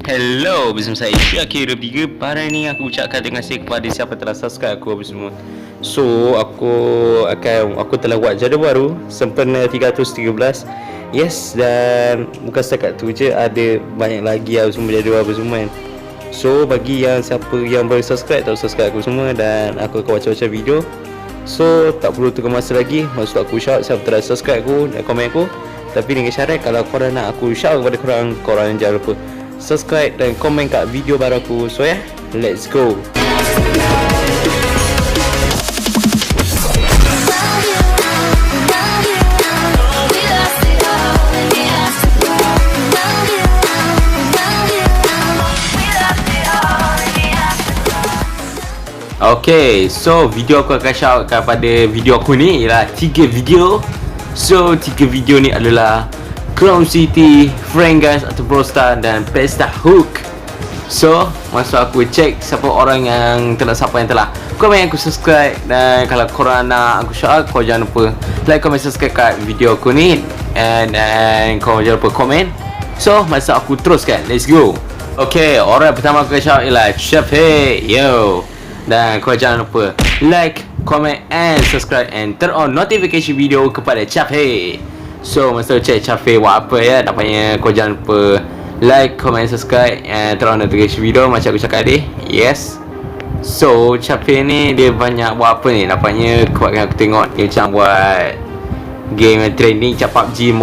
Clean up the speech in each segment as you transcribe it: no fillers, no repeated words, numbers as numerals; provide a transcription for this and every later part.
Hello, bersama saya Syakir Rebiga. Pada ni aku ucapkan terima kasih kepada siapa telah subscribe aku apa semua. So, aku telah buat jadual baru sempena 313. Yes, dan bukan setakat tu je, ada banyak lagi apa semua jadual apa semua kan. So, bagi siapa yang baru subscribe, tak subscribe aku semua, dan aku akan baca-baca video. So, tak perlu tunggu masa lagi. Maksud aku shout siapa telah subscribe aku dan komen aku. Tapi dengan syarat kalau korang nak aku shout kepada korang jangan lupa subscribe dan komen kat video baru aku. So yeah, let's go. Okay, so video aku akan shout kepada video aku ni ialah 3 video. So 3 video ni adalah Crown City, Frank Guys atau Brawl Stars dan Pesta Hook. So masa aku check siapa orang yang telah komen aku subscribe, dan kalau korang nak aku shout, korang jangan lupa like, comment, subscribe kat video aku ni, and korang jangan lupa komen. So masa aku teruskan, let's go. Okay, orang pertama aku shout ialah Chafe. Yo, dan korang jangan lupa like, comment and subscribe and turn on notification video kepada Chafe. So masa check Chafe buat apa ya, nampaknya kau jangan lupa like, comment, subscribe and turn on notification video macam aku cakap tadi. Yes. So Chafe ni dia banyak buat apa ni, nampaknya kebanyakan aku tengok dia macam buat game trending macam PUBG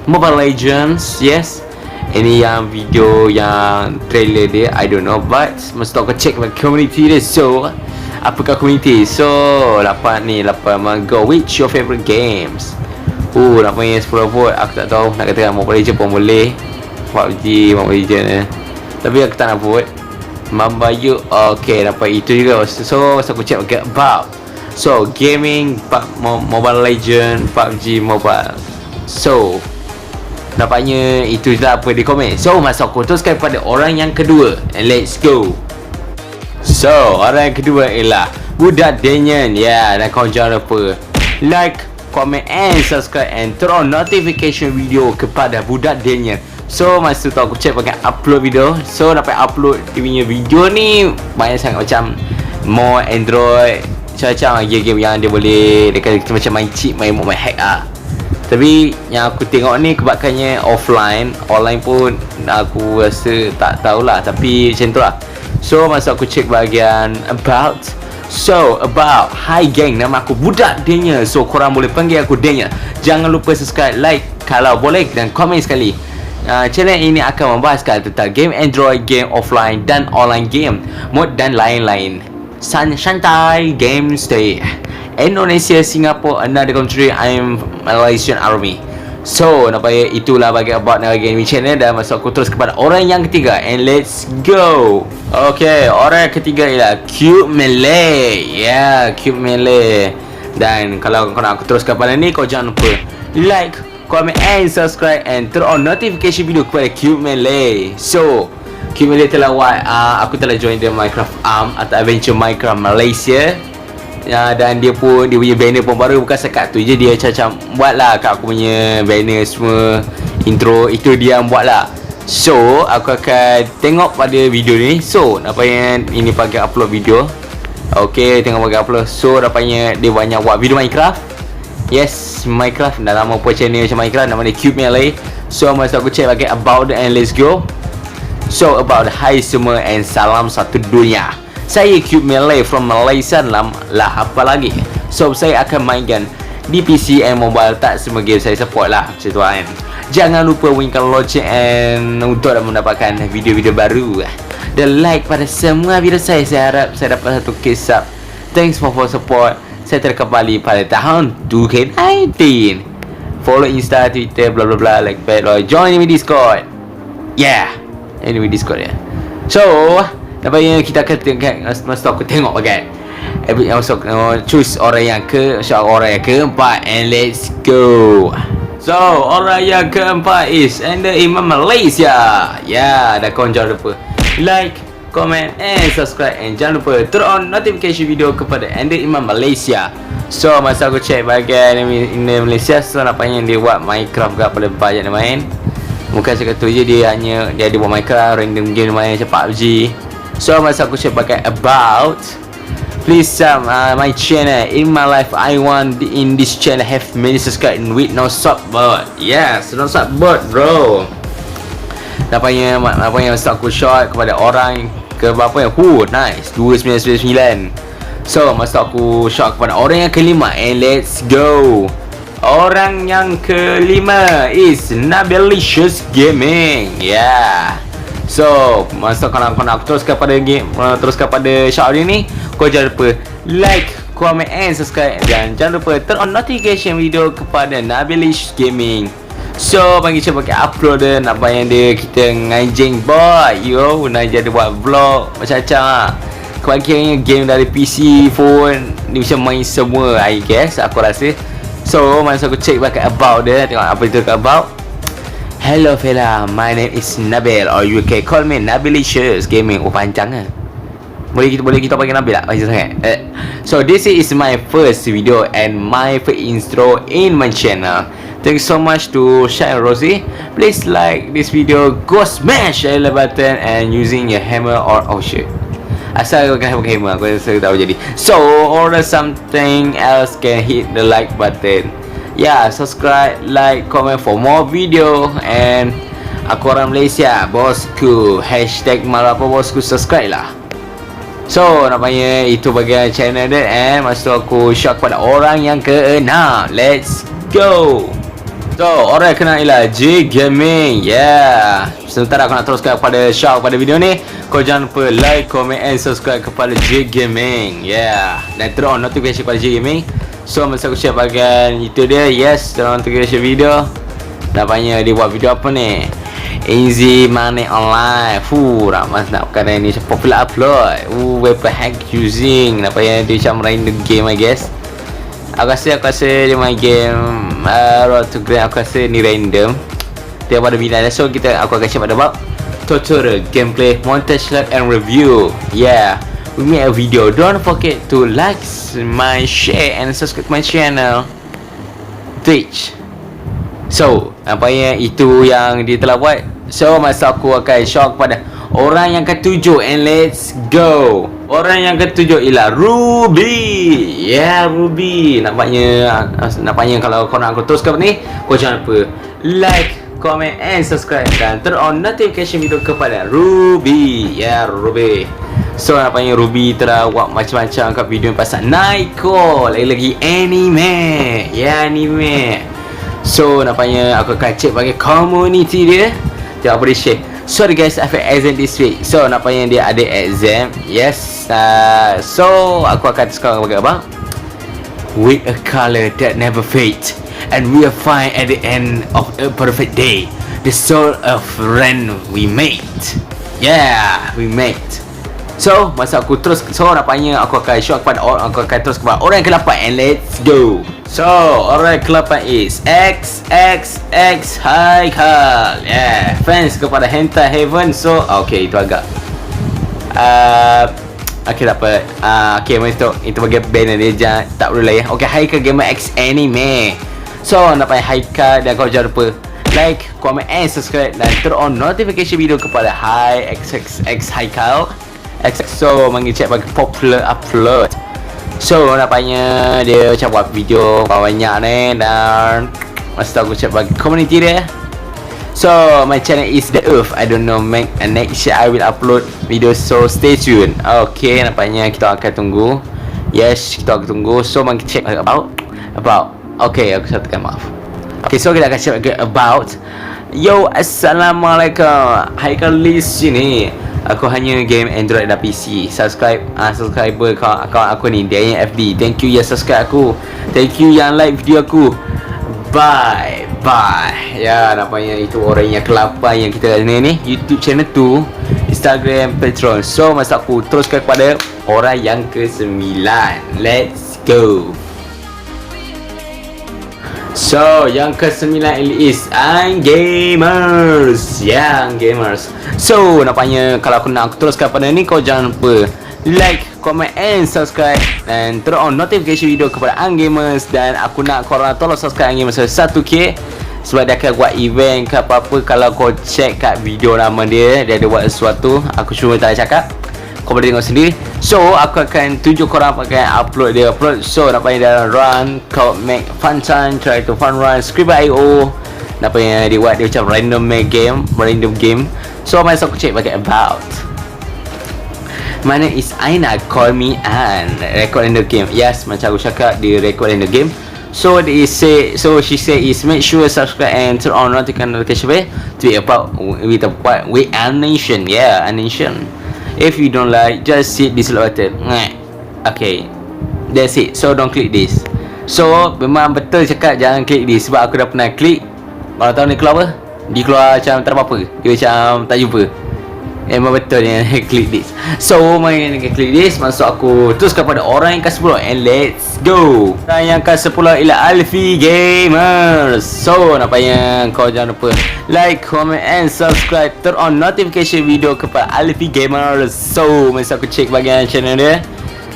Mobile Legends. Yes, ini yang video yang trailer dia, I don't know, but mesti aku check community dia. So apakah community? So dapat go which your favorite games. Nampaknya 10 vote. Aku tak tahu nak katakan Mobile Legends pun boleh, PUBG Mobile Legends tapi aku tak nak vote. Mamba you. Okay, dapat itu juga. So aku check about so gaming, Mobile Legends, PUBG Mobile. So nampaknya itu je apa di komen. So masa aku teruskan kepada orang yang kedua, and let's go. So orang yang kedua ialah Budak Daniel. Ya, dan kau jangan lupa like, comment and subscribe and turn on notification video kepada Budak Daniel. So masa tu aku check pakai upload video. So dapat upload dia punya video ni banyak sangat, macam more Android, macam game-game yang dia boleh dekat macam main cheat, main hack Tapi yang aku tengok ni kebanyakannya offline. Online pun aku rasa tak tahulah, tapi macam tu lah. So masa aku check bahagian about, hi gang, nama aku Budak Daniel. So korang boleh panggil aku Daniel. Jangan lupa subscribe, like kalau boleh, dan komen sekali. Channel ini akan membahaskan tentang game Android, game offline dan online game, mod dan lain-lain. Santai game stay Indonesia, Singapore, another country, I'm Malaysian Army. So nampaknya itulah bagi about Game Channel. Dan masuk aku terus kepada orang yang ketiga, and let's go. Okay, orang yang ketiga ialah Cube Malay. Ya, Cube Malay. Dan kalau kau nak aku teruskan pada ni, kau jangan lupa like, comment and subscribe and turn on notification video kepada Cube Malay. So Cube Malay telah buat aku telah join the Minecraft atau Adventure Minecraft Malaysia. Dan dia punya banner pun baru. Bukan sekat tu je, dia macam buat lah kat aku punya banner semua, intro, itu dia yang buat lah. So aku akan tengok pada video ni. So nampaknya ini pagi upload video. Okay, tengok pagi upload. So nampaknya dia banyak buat video Minecraft. Yes, Minecraft. Dah lama pun channel macam Minecraft, nama dia Cube Malay. So masa aku check bagi about and let's go. So about, hi semua and salam satu dunia. Saya Cube Malay from Malaysia lah apa lagi. So saya akan mainkan di PC and mobile, tak semua game saya support lah, macam tu kan. Jangan lupa winkan lonceng and untuk mendapatkan video-video baru. Dan like pada semua video saya harap saya dapat 1k sub. Thanks for support. Saya terkembali pada tahun 2019. Follow Insta, Twitter, bla bla bla, like pet, join me Discord. Yeah, anyway Discord ya. So nampaknya kita akan tengok, masa aku tengok bagai masuk choose orang yang keempat, and let's go. So orang yang keempat is Ender Imam Malaysia. Ya, dan korang jangan lupa like, comment and subscribe, and jangan lupa turn on notification video kepada Ender Imam Malaysia. So masa aku check bahagian Ender Malaysia, so nampaknya dia buat Minecraft kat pada banyak dia main. Bukan cakap tu je, dia ada buat Minecraft, random game main macam PUBG. So masa aku share pakai about, please my channel. In my life I want in this channel have many subscribe with no support. Yes, no support bro. Napanya masa aku short kepada orang ke berapa ya? Nice 2999. So masa aku short kepada orang yang kelima, and let's go. Orang yang kelima is Nabilicious Gaming. Yeah. So masa kalau aku teruskan pada game, teruskan pada shout ni, kau jangan lupa like, comment and subscribe, dan jangan lupa turn on notification video kepada Nabilicious Gaming. So bagi siapa pakai upload dia, nak bayang dia, kita ngajeng boy. Yo, nak jadi buat vlog macam-macam lah. Kebahagiaannya game dari PC, phone, ni bisa main semua I guess, aku rasa. So masa aku check pakai about dia, tengok apa itu kat about. Hello fella, my name is Nabil, or you can call me Nabilicious Gaming. Oh panjang lah. Boleh kita panggil Nabil tak? Panjang sangat. So this is my first video and my first intro in my channel. Thanks so much to Shine Rosie. Please like this video, go smash the like button and using your hammer or oh shit. Asal kau pakai hammer, aku rasa tahu jadi. So or something else can hit the like button. Yeah, subscribe, like, comment for more video. And aku orang Malaysia, bosku. Hashtag malu apa bosku, subscribe lah. So nampaknya itu bagian channel dia. And masa aku shock pada orang yang ke-6. Let's go. So orang yang kenal ialah J Gaming. Yeah. Sementara aku nak teruskan pada shock pada video ni, kau jangan lupa like, comment and subscribe kepada J Gaming. Yeah. Dan turn on notification kepada J Gaming. So masa aku share bagian itu dia. Yes, turn on notification video. Nampaknya dia buat video apa ni, Easy Money Online. Ramas nak perkara ni popular upload. Weapon hack using. Nampaknya dia macam random game I guess. Aku rasa dia main game Road to Grand. Aku rasa ni random. Dia pada bidang. So aku akan share pada bab tutorial, gameplay, montage, live and review. Yeah, we make a video. Don't forget to like my share and subscribe my channel Twitch. So nampaknya itu yang dia telah buat. So masa aku akan show kepada orang yang ketujuh, and let's go. Orang yang ketujuh ialah Ruby. Yeah, Ruby. Nampaknya kalau kau nak aku teruskan ni, kau jangan lupa like, comment and subscribe, dan turn on notification video kepada Ruby. Yeah, Ruby. So nampaknya Ruby telah buat macam-macam kat video pasal Naiko. Lagi-lagi anime. Yeah, anime. So nampaknya aku akan check bagi community dia. Tengok apa dia share. Sorry guys, I have exam this week. So nampaknya dia ada exam. Yes. So aku akan sekarang bagi apa? With a color that never fades, and we are fine at the end of a perfect day. The soul of rain we made. Yeah, we made. So masa aku terus, so nampaknya aku akan show kepada orang, aku akan terus kepada orang yang ke-8, and let's go. So orang yang ke-8 is XXX Haikal. Yeah, fans kepada Hentai Heaven. So okay, itu agak okay, tak apa. Okay, itu bagian banner dia, jangan, tak perlu lah ya. Okay, Haikal Gamer X Anime. So nampaknya Haikal, dan kau jangan lupa like, comment and subscribe, dan turn on notification video kepada XXX Haikal. So manggil chat bagi popular upload. So nampaknya dia macam buat video banyak ni, dan masa aku chat bagi community dia. So my channel is The Earth. I don't know, next year I will upload video, so stay tuned. Okay, nampaknya kita akan tunggu. Yes, kita akan tunggu. So manggil chat about. Okay, aku tekan maaf. Okay, so kita akan chat bagi about. Yo, assalamualaikum. Haikal list sini. Aku hanya game Android dan PC. Subscriber akaun aku ni, dia yang FD. Thank you yang subscribe aku. Thank you yang like video aku. Bye. Ya, nampaknya itu orang yang ke-8 yang kita ni YouTube channel tu, Instagram, Patreon. So masa aku teruskan kepada orang yang ke-9. Let's go. So yang ke-9 is Gamers. Yang Gamers. So nampaknya kalau aku nak teruskan pada ni, kau jangan lupa like, comment and subscribe, dan turn on notification video kepada Gamers. Dan aku nak korang tolong subscribe Gamers 1k. sebab dia akan buat event ke apa-apa. Kalau kau check kat video nama dia ada buat sesuatu, aku cuma tak cakap, kau boleh tengok sendiri. So aku akan tunjuk korang pakai upload. So nampak dalam run kau make fun time, try to fun run script.io. Nampak dia buat dia macam random game. So masa aku check pakai about. My name is Aina, call me An. Record in the game. Yes, macam aku cakap, dia record in the game. So she say is make sure subscribe and turn on notification bell to be about with Nation. Yeah, Nation. If you don't like, just hit this button. Okay, that's it. So don't click this. So memang betul cakap jangan klik this, sebab aku dah pernah klik. Kalau tahu ni keluar apa? Dia keluar macam tak apa-apa. Dia macam tak jumpa. Memang betul yang klik this. So main klik this, masuk aku terus kepada orang yang ke-10 and let's go. Orang yang ke-10 ialah Alfie Gamers. So nampaknya kau jangan lupa like, comment and subscribe, turn on notification video kepada Alfie Gamers. So masa aku check bahagian channel dia,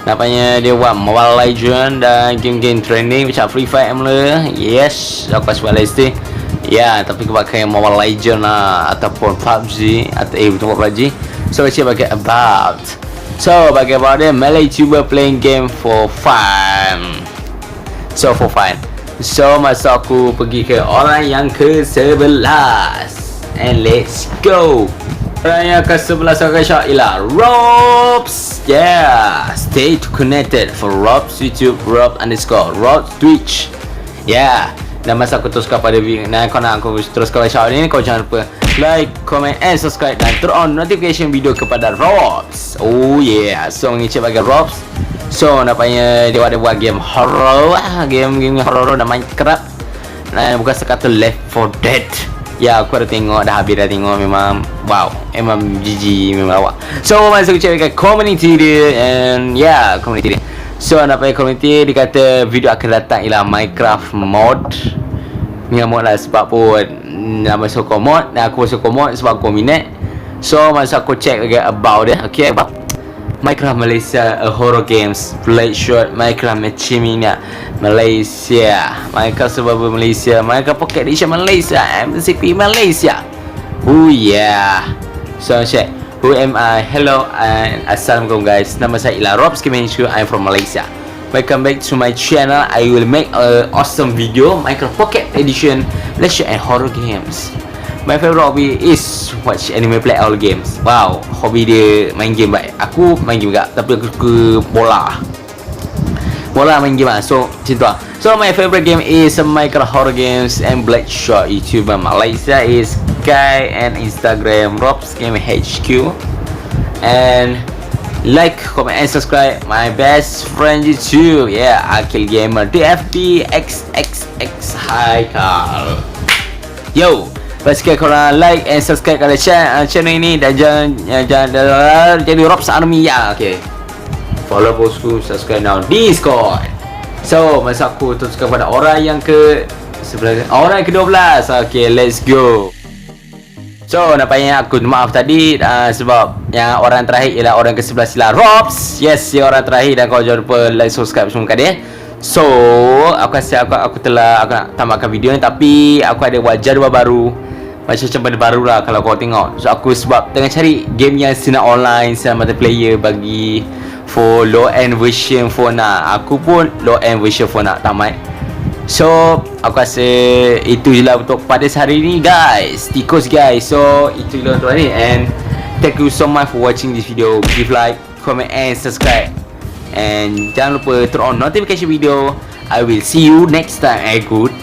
nampaknya dia buat Mobile Legend dan game-game trending macam Free Fire mula. Yes, aku suka Legend. Ya, tapi kau pakai Mobile Legend lah, ataupun PUBG atau betul PUBG. So macam bagi about. So bagi about dia, Malay YouTuber playing game for fun. So for fun. So masa aku pergi ke orang yang ke-11 and let's go. Orang yang ke-11 aku shot ialah Robs. Yeah, stay connected for Robs YouTube, Robs_Robs Twitch. Yeah. Dan masa aku teruskan pada video, dan kau nak aku teruskan shout ni, kau jangan lupa like, comment and subscribe dan turn on notification video kepada Robs. Oh yeah, so ngecek bagi Robs. So nampaknya dia ada buat game horror, game horror dan Minecraft. Nah, bukan sekata Left 4 Dead. Ya, aku ada tengok, dah habis dah tengok, memang wow, memang GG, memang lawak. So masa aku cek bagi community dia, and yeah, community dia. So nampaknya community dia kata video akan datang ialah Minecraft mod. Ni mod lah, sebab pun nama sokong mod dan aku sokong mod sebab aku minat. So masa aku check lagi about dia, okay, about Minecraft Malaysia, a horror games play short Minecraft macam ni Malaysia, Minecraft sebab Malaysia, Minecraft Pocket Edition Malaysia, MCP Malaysia. Oh yeah. So check, who am I? Hello and assalamualaikum guys. Nama saya ialah Robs Gaming HQ. I'm from Malaysia. Welcome back to my channel. I will make a awesome video Minecraft Pocket Edition leisure and horror games. My favorite hobby is watch anime, play all games. Wow, hobi dia main game baik. Aku main game juga, tapi aku suka bola main game lah. So macam tu lah. So my favorite game is Minecraft horror games and Blackshot. YouTuber Malaysia is Sky and Instagram Robs Gaming HQ. And like, comment and subscribe my best friend YouTube. Yeah, Akil Gamer DFD XXX Haikal. Yo, pastikan korang like and subscribe pada channel ini dan jangan jadi Robs Army ya. Okay, follow bosku, subscribe now Discord. So masa aku teruskan pada orang yang orang ke-12. Okay, let's go. So nampaknya aku maaf tadi sebab yang orang terakhir ialah orang ke-11 ialah Robs. Yes, dia orang terakhir dan kau jangan lupa like, subscribe semua kat dia. So aku rasa aku nak tamatkan video ni, tapi aku ada buat jadual baru, macam benda baru lah kalau kau tengok. So aku sebab tengah cari game yang senang online, senang multiplayer bagi for low end version phone lah. Aku pun low end version phone nak tamat. So aku rasa itu je lah untuk pada hari ni guys. Tikus guys. So itu je lah untuk hari ni, and thank you so much for watching this video. Give like, comment and subscribe, and jangan lupa turn on notification video. I will see you next time. Good